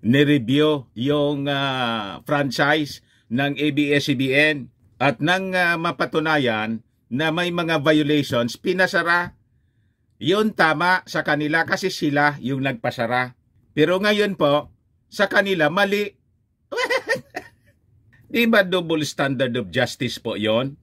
nireview yung franchise ng ABS-CBN at nang mapatunayan na may mga violations, pinasara. Yun tama sa kanila kasi sila yung nagpasara. Pero ngayon po, sa kanila mali. Di ba double standard of justice po yon?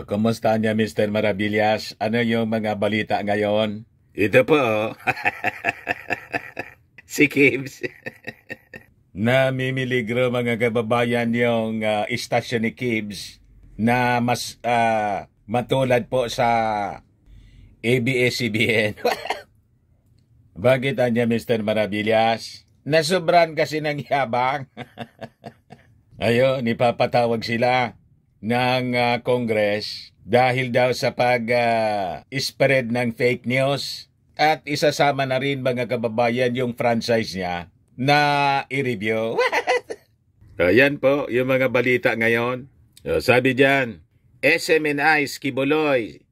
Kumusta niya Mr. Maravillas? Ano yung mga balita ngayon? Ito po. Si Kibs. Namimiligro mga kababayan yung istasyon ni Kibs na mas matulad po sa ABS-CBN. Bakit niya Mr. Maravillas? Nasobran kasi ng yabang. Ayun, ipapatawag sila ng Congress dahil daw sa pag-spread ng fake news at isasama na rin mga kababayan yung franchise niya na i-review. Ayan po yung mga balita ngayon. Sabi dyan, SMNI Skiboloy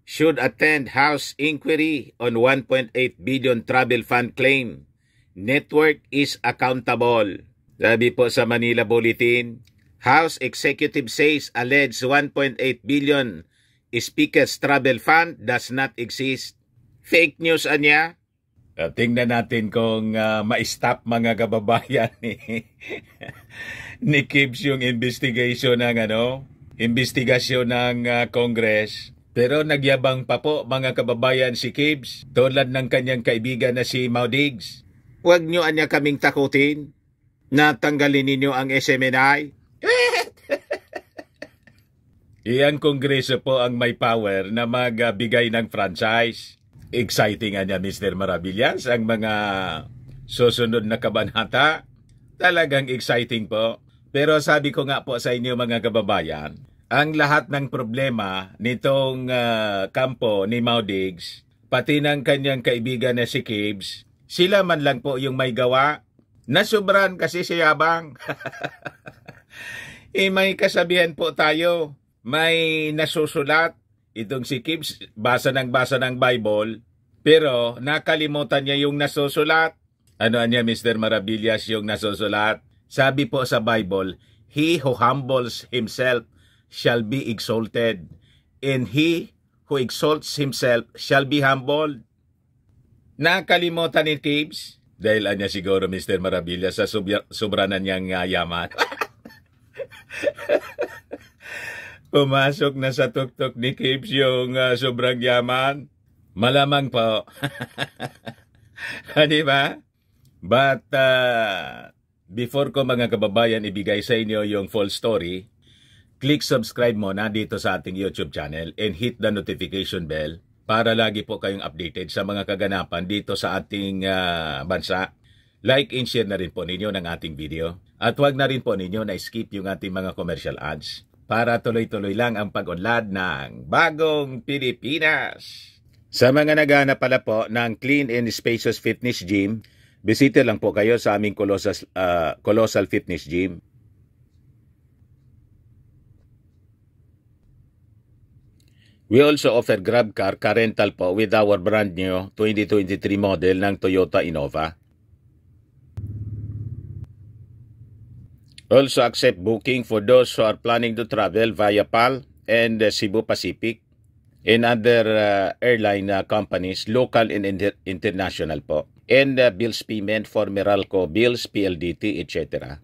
should attend House inquiry on 1.8 billion travel fund claim. Network is accountable. Sabi po sa Manila Bulletin, House Executive says alleged 1.8 billion Speaker's Travel Fund does not exist. Fake news anya? Tingnan natin kung ma-stop mga kababayan ni Kibs yung investigasyon ng Congress. Pero nagyabang pa po mga kababayan si Kibs tulad ng kanyang kaibigan na si Maudigs. Huwag nyo anya kaming takutin na tanggalin ninyo ang SMNI. Iyang kongreso po ang may power na magbigay ng franchise. Exciting niya Mr. Maravillas ang mga susunod na kabanata. Talagang exciting po. Pero sabi ko nga po sa inyo mga kababayan, ang lahat ng problema nitong kampo ni Maudigs, pati ng kanyang kaibigan na si Kibs, sila man lang po yung may gawa. Nasobran kasi si Yabang. May kasabihan po tayo, may nasusulat. Itong si Kibs, basa ng Bible, pero nakalimutan niya yung nasusulat. Ano niya Mr. Maravillas yung nasusulat? Sabi po sa Bible, he who humbles himself shall be exalted, and he who exalts himself shall be humbled. Nakalimutan ni Kibs? Dahil anya siguro Mr. Maravillas sa sobranan niyang yaman. Pumasok na sa tuktok ni Kibs yung sobrang yaman. Malamang po. Di ba? But before ko mga kababayan ibigay sa inyo yung full story, click subscribe muna dito sa ating YouTube channel and hit the notification bell para lagi po kayong updated sa mga kaganapan dito sa ating bansa. Like and share na rin po ninyo ng ating video. At huwag na rin po ninyo na skip yung ating mga commercial ads para tuloy-tuloy lang ang pag-unlad ng bagong Pilipinas. Sa mga naghahanap pala po ng clean and spacious fitness gym, bisita lang po kayo sa aming Colossal Fitness Gym. We also offer grab car rental po with our brand new 2023 model ng Toyota Innova. Also accept booking for those who are planning to travel via PAL and Cebu Pacific and other airline companies, local and international po. And bills payment for Meralco bills, PLDT, etc.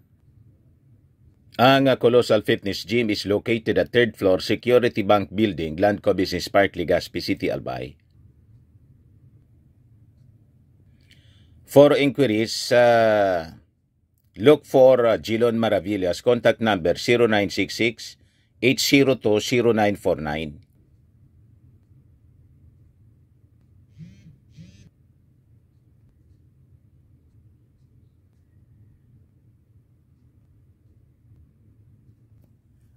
Ang Colossal Fitness Gym is located at 3rd floor Security Bank Building, Landco Business Park, Legazpi City, Albay. For inquiries, look for Gilon Maravillas. Contact number 0966-802-0949.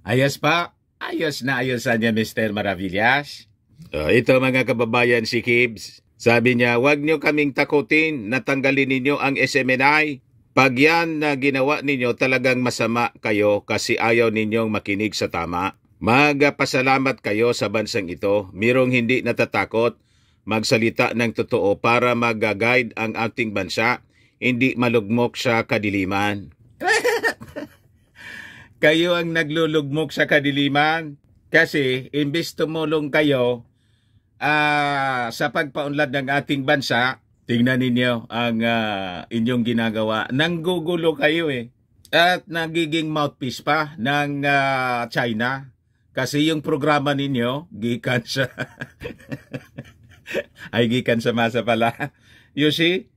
Ayos pa? Ayos na niya Mr. Maravillas. Ito mga kababayan si Kibs. Sabi niya, huwag niyo kaming takutin na tanggalin ninyo ang SMNI. Pag yan na ginawa ninyo talagang masama kayo kasi ayaw ninyong makinig sa tama. Magpasalamat kayo sa bansang ito. Mirong hindi natatakot magsalita ng totoo para mag-guide ang ating bansa, hindi malugmok sa kadiliman. Kayo ang naglulugmok sa kadiliman kasi imbes tumulong kayo sa pagpaunlad ng ating bansa, tingnan ninyo ang inyong ginagawa. Nanggugulo kayo eh. At nagiging mouthpiece pa ng China. Kasi yung programa ninyo, gikan sa ay gikan sa masa pala. You see,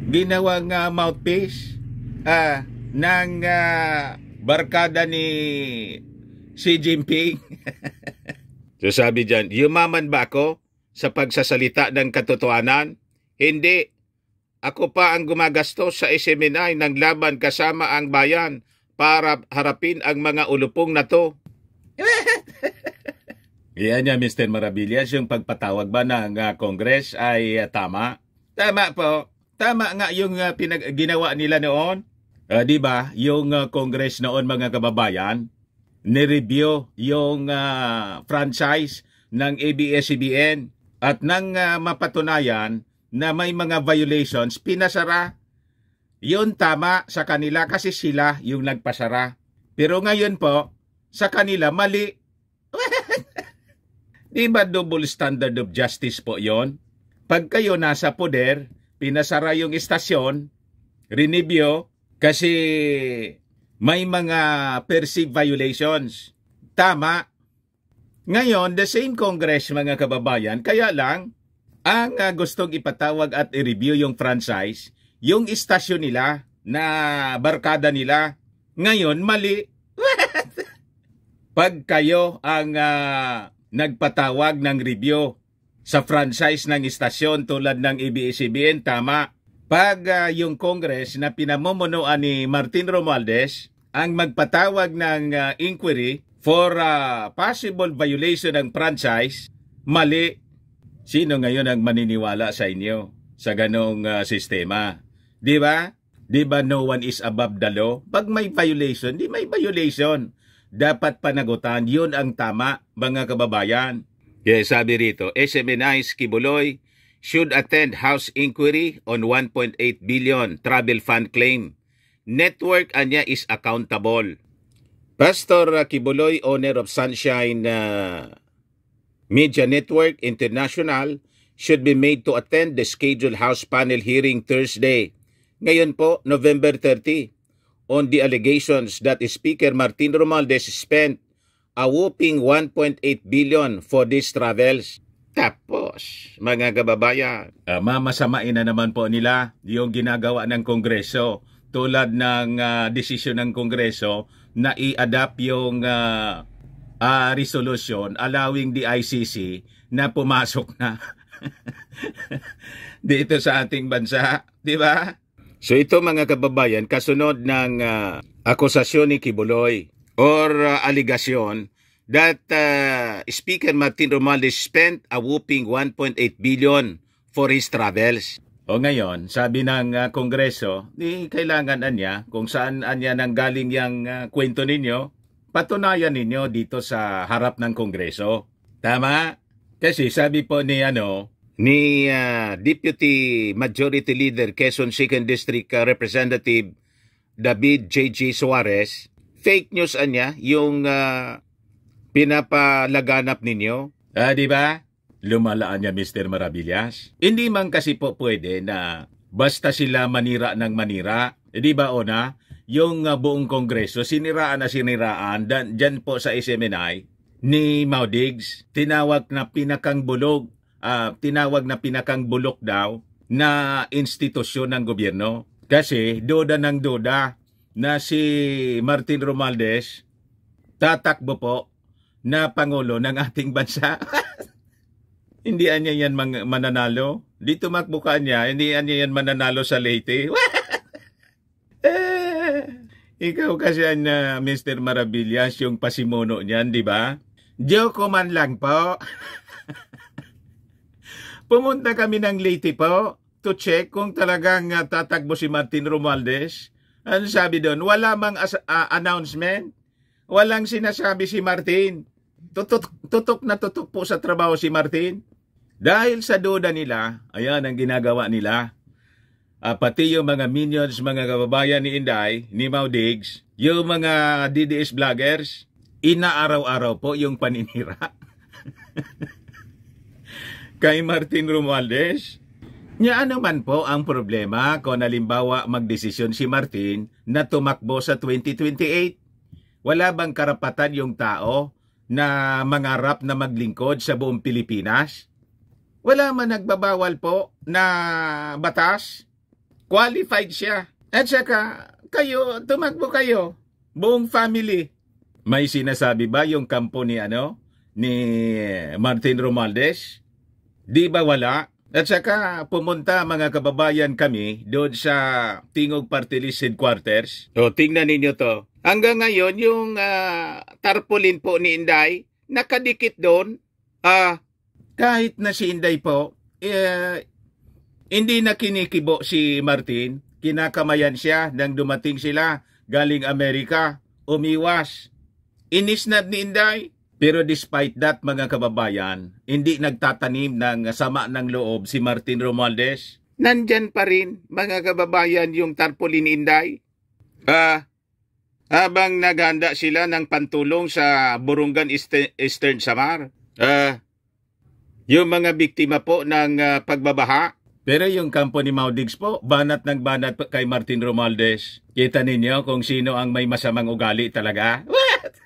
ginawang mouthpiece ng barkada ni Xi Jinping. So sabi dyan, yumaman ba ako sa pagsasalita ng katotohanan? Hindi. Ako pa ang gumagastos sa SMNI ng laban kasama ang bayan para harapin ang mga ulupong na to. Iyan niya, Mr. Maravillas, yung pagpatawag ba ng Congress ay tama? Tama po. Tama nga yung ginawa nila noon. Di ba, yung Congress noon, mga kababayan, nireview yung franchise ng ABS-CBN at nang mapatunayan na may mga violations, pinasara. Yun tama sa kanila kasi sila yung nagpasara. Pero ngayon po, sa kanila mali. Di ba double standard of justice po yon? Pag kayo nasa poder, pinasara yung istasyon, rineview, kasi may mga perceived violations. Tama. Ngayon, the same Congress, mga kababayan, kaya lang, ang gustong ipatawag at i-review yung franchise, yung istasyon nila na barkada nila. Ngayon, mali. Pag kayo ang nagpatawag ng review sa franchise ng istasyon tulad ng ABS-CBN, tama. Pag yung Congress na pinamumunuan ni Martin Romualdez ang magpatawag ng inquiry for possible violation ng franchise, mali. Sino ngayon ang maniniwala sa inyo sa ganong sistema? Di ba? Di ba no one is above the law? Pag may violation, di may violation. Dapat panagutan. Yun ang tama, mga kababayan. Yes, sabi rito, SMNI's Kibuloy should attend House inquiry on 1.8 billion travel fund claim. Network anya is accountable. Pastor Kibuloy, owner of Sunshine Media Network International, should be made to attend the scheduled House panel hearing Thursday. Ngayon po, November 30, on the allegations that Speaker Martin Romualdez spent a whopping 1.8 billion for these travels. Tapos, mga kababayan, mamasamain na naman po nila yung ginagawa ng Kongreso tulad ng desisyon ng Kongreso na i-adapt yung resolution allowing the ICC na pumasok na dito sa ating bansa, di ba? So ito, mga kababayan, kasunod ng akusasyon ni Kibuloy or aligasyon that Speaker Martin Romualdez spent a whooping 1.8 billion for his travels. O ngayon, sabi ng Kongreso, di kailangan anya kung saan anya nanggaling yung kwento ninyo, patunayan ninyo dito sa harap ng Kongreso. Tama? Kasi sabi po ni Deputy Majority Leader Quezon 2nd District Representative David J.G. Suarez, fake news anya yung pinapalaganap ninyo. Di ba? Lumalaan niya, Mr. Maravillas. Hindi man kasi po pwede na basta sila manira ng manira. Di ba, Ona? Yung buong Kongreso, siniraan na siniraan. Dyan po sa SMNI ni Maudigs, tinawag na pinakang bulok daw na institusyon ng gobyerno. Kasi duda ng duda na si Martin Romualdez tatakbo po na Pangulo ng ating bansa. Hindi anya yan mananalo. Di tumakbukan niya, hindi anya yan mananalo sa Leyte. Ikaw kasi Mr. Maravillas, yung pasimuno niyan, di ba? Joke man lang po. Pumunta kami ng Leyte po to check kung talagang tatakbo si Martin Romualdez. Ano sabi doon? Wala mang announcement. Walang sinasabi si Martin. Tutok na tutok po sa trabaho si Martin. Dahil sa duda nila, ayan ang ginagawa nila. Pati yung mga minions, mga kababayan ni Inday, ni Mau Diggs, yung mga DDS vloggers, inaaraw-araw po yung paninira kay Martin Romualdez. Nya ano man po ang problema kung halimbawa magdesisyon si Martin na tumakbo sa 2028? Wala bang karapatan yung tao na mangarap na maglingkod sa buong Pilipinas? Wala man nagbabawal po na batas. Qualified siya. At saka, kayo, tumakbo kayo. Buong family. May sinasabi ba yung kampo ni Martin Romualdez? Di ba wala? At saka pumunta mga kababayan kami doon sa Tingog Party List Headquarters. O tingnan ninyo to. Hanggang ngayon yung tarpaulin po ni Inday nakadikit doon. Kahit na si Inday po hindi na kinikibo si Martin. Kinakamayan siya nang dumating sila galing Amerika. Umiwas. Inis na ni Inday. Pero despite that mga kababayan, hindi nagtatanim ng sama ng loob si Martin Romualdez. Nandyan pa rin mga kababayan yung tarpaulin ni Inday. Habang naghanda sila ng pantulong sa Burungan Eastern Samar. Yung mga biktima po ng pagbabaha. Pero yung kampo ni Mau Diggs po, banat ng banat kay Martin Romualdez. Kita ninyo kung sino ang may masamang ugali talaga. What?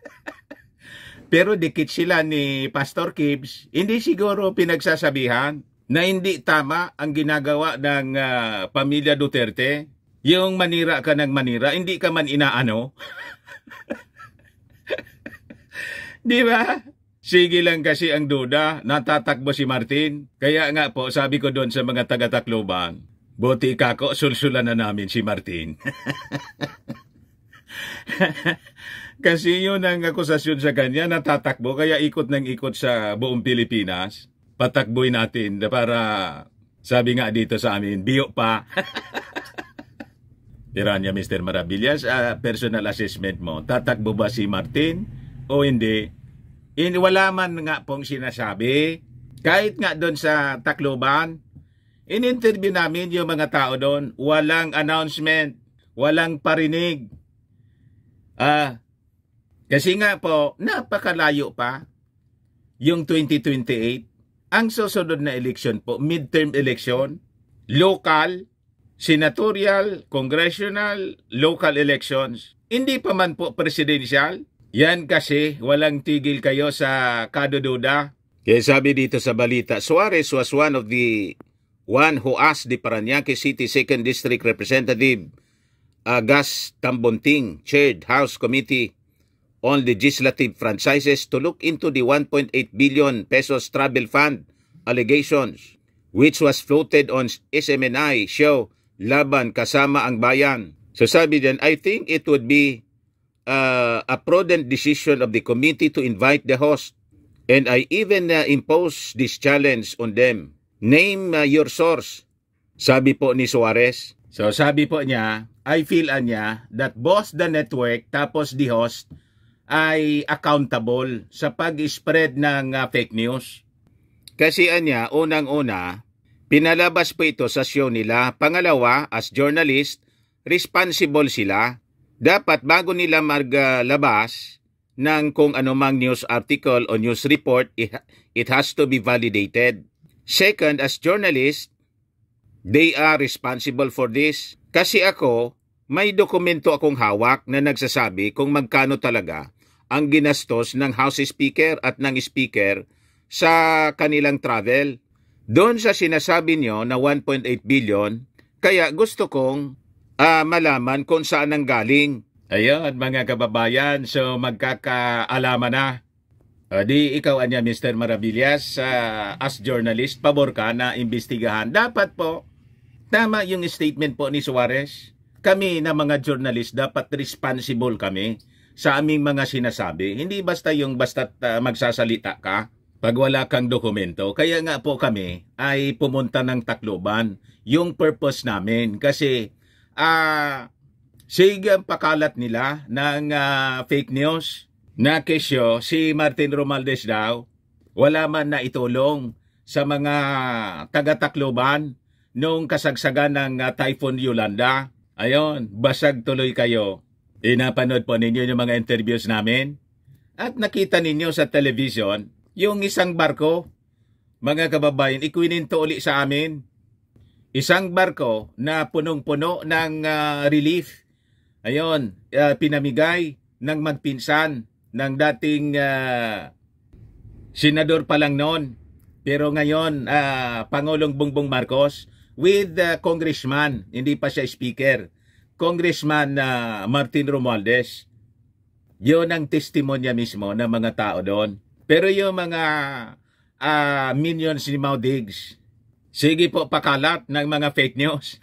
Pero dikit sila ni Pastor Gibbs, hindi siguro pinagsasabihan na hindi tama ang ginagawa ng pamilya Duterte. Yung manira ka ng manira, hindi ka man inaano. Di ba? Sige lang kasi ang duda, natatakbo si Martin. Kaya nga po, sabi ko doon sa mga taga-Tacloban, buti kako, sulsulan na namin si Martin. Kasi yun ang akusasyon sa kanya, natatakbo, kaya ikot ng ikot sa buong Pilipinas. Patakboy natin para, sabi nga dito sa amin, biyo pa. Tiranya Mr. Maravillas, personal assessment mo, tatakbo ba si Martin o hindi? Wala man nga pong sinasabi. Kahit nga doon sa Tacloban, in-interview namin yung mga tao doon, walang announcement, walang parinig. Kasi nga po, napakalayo pa yung 2028. Ang susunod na election po, midterm election, local, senatorial, congressional, local elections. Hindi pa man po presidential. Yan kasi walang tigil kayo sa kadududa. Kaya sabi dito sa balita, Suarez was one who asked the Parañaque City 2nd District Representative Gas Tambonting, chaired House Committee on Legislative Franchises to look into the 1.8 billion pesos travel fund allegations, which was floated on SMNI show Laban Kasama ang Bayan. So sabi dyan, I think it would be a prudent decision of the committee to invite the host. And I even impose this challenge on them. Name your source. Sabi po ni Suarez. So sabi po niya, I feel niya that both the network tapos the host ay accountable sa pag-spread ng fake news. Kasi niya, unang-una, pinalabas po ito sa show nila. Pangalawa, as journalist, responsible sila. Dapat bago nila maglabas ng kung anumang news article o news report, it has to be validated. Second, as journalist, they are responsible for this. Kasi ako, may dokumento akong hawak na nagsasabi kung magkano talaga ang ginastos ng House Speaker at ng Speaker sa kanilang travel. Doon sa sinasabi nyo na 1.8 billion, kaya gusto kong malaman kung saan ang galing. Ayun, mga kababayan, so magkakaalaman na. Di ikaw anya, Mr. Maravillas, as journalist, pabor ka na imbestigahan. Dapat po, tama yung statement po ni Suarez. Kami na mga journalist, dapat responsible kami sa aming mga sinasabi. Hindi basta yung basta't magsasalita ka pag wala kang dokumento. Kaya nga po kami ay pumunta ng Tacloban. Yung purpose namin kasi sige ang pakalat nila ng fake news na kesyo si Martin Romualdez daw wala man na itulong sa mga taga-Tacloban noong kasagsagan ng Typhoon Yolanda. Ayon, basag tuloy kayo. Napanood po ninyo yung mga interviews namin at nakita ninyo sa television yung isang barko, mga kababayan, ikwininto uli sa amin. Isang barko na punong-puno ng relief. Ayon, pinamigay ng magpinsan ng dating senador pa lang noon. Pero ngayon, Pangulong Bongbong Marcos with congressman, hindi pa siya speaker, Congressman Martin Romualdez. Yun ang testimonya mismo ng mga tao doon. Pero yung mga minions ni Mau Diggs, sige po pakalat ng mga fake news.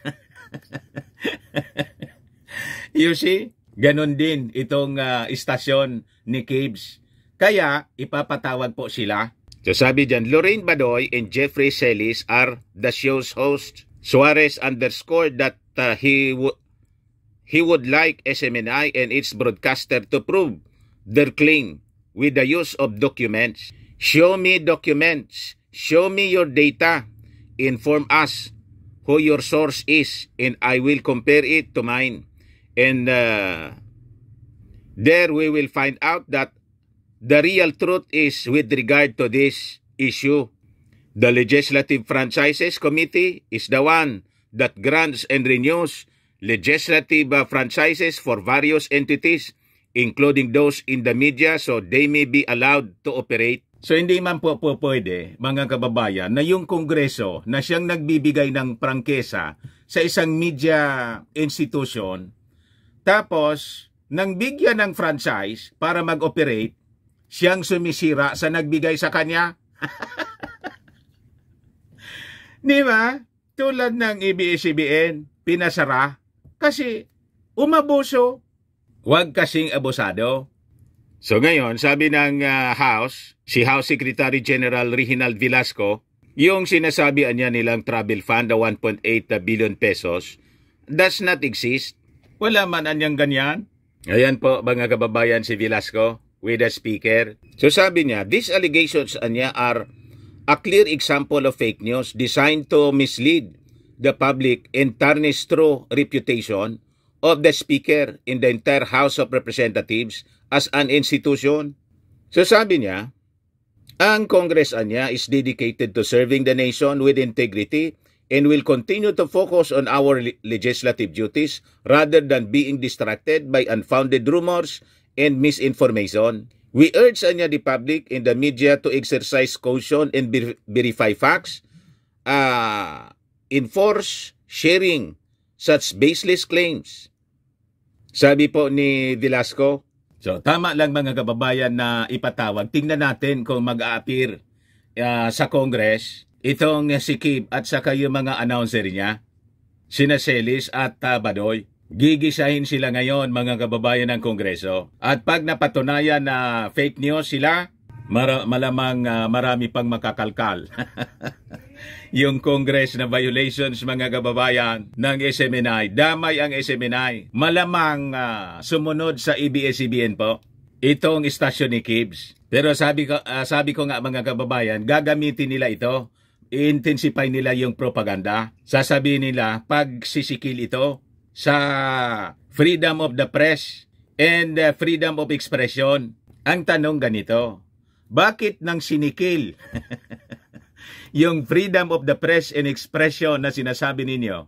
You see, ganun din itong istasyon ni Kibs. Kaya ipapatawag po sila. So sabi dyan, Lorraine Badoy and Jeffrey Celis are the show's host. Suarez underscored that he would like SMNI and its broadcaster to prove their claim with the use of documents. Show me documents. Show me your data. Inform us who your source is and I will compare it to mine. And there we will find out that the real truth is with regard to this issue. The Legislative Franchises Committee is the one that grants and renews legislative franchises for various entities, including those in the media, so they may be allowed to operate. So hindi man po pwede, mga kababayan, na yung Kongreso na siyang nagbibigay ng prangkesa sa isang media institution, tapos nang bigyan ng franchise para mag-operate, siyang sumisira sa nagbigay sa kanya. Di ba? Tulad ng ABS-CBN, pinasara kasi umabuso. Huwag kasing abusado. So ngayon, sabi ng House, si House Secretary General Reginald Velasco, yung sinasabihan niya nilang travel fund na 1.8 billion pesos does not exist. Wala man anyang ganyan. Ayan po, mga kababayan, si Velasco with the speaker. So sabi niya, these allegations niya are a clear example of fake news designed to mislead the public and tarnish true reputation of the speaker in the entire House of Representatives as an institution. So sabi niya, ang Congress niya is dedicated to serving the nation with integrity and will continue to focus on our legislative duties rather than being distracted by unfounded rumors and misinformation. We urge the public and the media to exercise caution and verify facts, enforce sharing such baseless claims. Sabi po ni Velasco. So tama lang mga kababayan na ipatawag. Tingnan natin kung mag-a-appear sa Congress itong si Kib at saka yung mga announcer niya, sina Celis at Badoy. Gigisahin sila ngayon mga kababayan ng Kongreso. At pag napatunayan na fake news sila, malamang marami pang makakalkal. Yung Congress na violations mga kababayan ng SMNI, damay ang SMNI. Malamang sumunod sa ABS-CBN po itong istasyon ni Kibs. Pero sabi ko nga mga kababayan, gagamitin nila ito. I-intensify nila yung propaganda. Sasabihin nila pag sisikil ito sa freedom of the press and freedom of expression. Ang tanong ganito, bakit nang sinikil yung freedom of the press and expression na sinasabi ninyo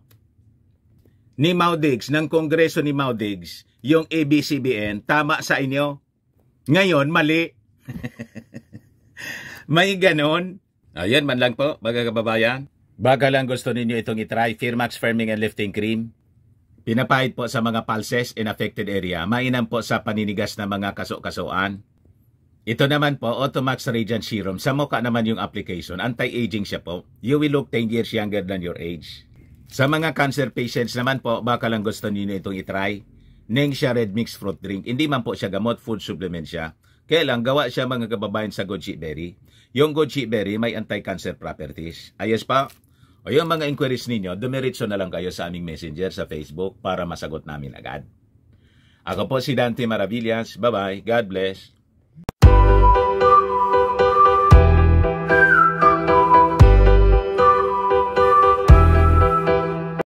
ni Mau Diggs, ng Kongreso ni Mau Diggs, yung ABS-CBN, tama sa inyo? Ngayon, mali. May ganon. Ayan man lang po, mga kababayan. Baka lang gusto ninyo itong itry, Firmax Firming and Lifting Cream. Pinapahid po sa mga pulses in affected area. Mainam po sa paninigas na mga kaso-kasuan. Ito naman po, Automax Radiant Serum. Sa mukha naman yung application. Anti-aging siya po. You will look 10 years younger than your age. Sa mga cancer patients naman po, baka lang gusto niyo itong itry. Nengxia Red Mix Fruit Drink. Hindi man po siya gamot, food supplement siya. Kaya lang, gawa siya mga kababayan sa goji berry. Yung goji berry may anti-cancer properties. Ayos pa. O yung mga inquiries ninyo, dumiritso na lang kayo sa aming messenger sa Facebook para masagot namin agad. Ako po si Dante Maravillas. Bye-bye. God bless.